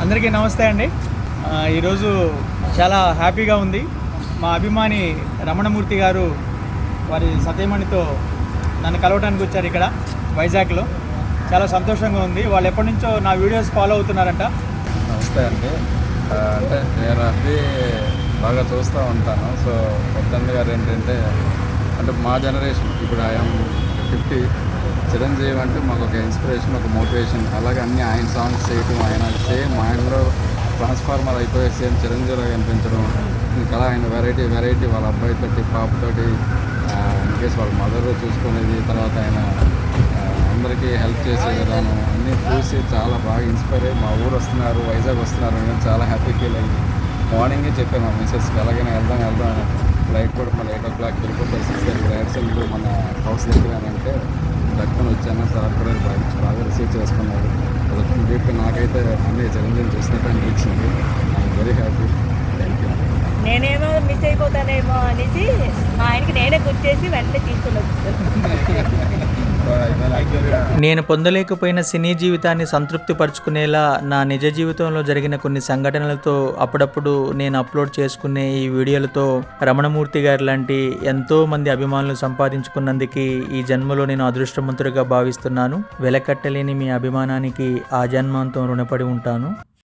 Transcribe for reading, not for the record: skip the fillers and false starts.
అందరికీ నమస్తే అండి. ఈరోజు చాలా హ్యాపీగా ఉంది. మా అభిమాని రమణమూర్తి గారు వారి సతీమణితో నన్ను కలవడానికి వచ్చారు ఇక్కడ వైజాగ్లో. చాలా సంతోషంగా ఉంది. వాళ్ళు ఎప్పటి నుంచో నా వీడియోస్ ఫాలో అవుతున్నారంట. నమస్తే అండి. అంటే నేను అది బాగా చూస్తూ ఉంటాను. సో పెద్దండి గారు ఏంటంటే అంటే మా జనరేషన్ ఇప్పుడు ఐఎమ్ 50. చిరంజీవి అంటే మాకు ఒక ఇన్స్పిరేషన్, ఒక మోటివేషన్. అలాగే అన్ని ఆయన సాంగ్స్ చేయటం, ఆయన సేమ్ ఆయనలో ట్రాన్స్ఫార్మర్ అయిపోయి సేమ్ చిరంజీవిలో కనిపించడం. ఇంకా ఆయన వెరైటీ వాళ్ళ అబ్బాయితోటి పాపతోటి ఇన్కేస్ వాళ్ళ మదర్ చూసుకునేది, తర్వాత ఆయన అందరికీ హెల్ప్ చేసే విధానం అన్నీ చూసి చాలా బాగా ఇన్స్పైర్ అయ్యి మా ఊరు వస్తున్నారు, వైజాగ్ వస్తున్నారు అని చాలా హ్యాపీ ఫీల్ అయ్యింది. మార్నింగే చెప్పాను మా మిసెస్కి ఎలాగైనా వెళ్దాం ఫ్లైట్ కూడా మళ్ళీ 8 o'clock వెళ్ళిపోతారు, 6:30 రైడ్సెల్కి మన హౌస్ దగ్గరంటే దక్కని వచ్చాను. సార్ కూడా బాగా రిసీవ్ చేసుకున్నారు. అది కంప్లీట్గా నాకైతే అన్నీ చిరంజీవి చూసినట్టు అనిపించింది. I'm very happy. Thank you. నేనేమో మిస్ అయిపోతానేమో అనేసి మా ఆయనకి నేనే గుర్తు చేసి వెంటనే తీసుకుని వచ్చాను. నేను పొందలేకపోయిన సినీ జీవితాన్ని సంతృప్తి పరుచుకునేలా నా నిజ జీవితంలో జరిగిన కొన్ని సంఘటనలతో అప్పుడప్పుడు నేను అప్లోడ్ చేసుకునే ఈ వీడియోలతో రమణమూర్తి గారు లాంటి ఎంతో మంది అభిమానులు సంపాదించుకున్నందుకు ఈ జన్మలో నేను అదృష్టవంతుడిగా భావిస్తున్నాను. వెలకట్టలేని మీ అభిమానానికి ఆ జన్మాంతం రుణపడి ఉంటాను.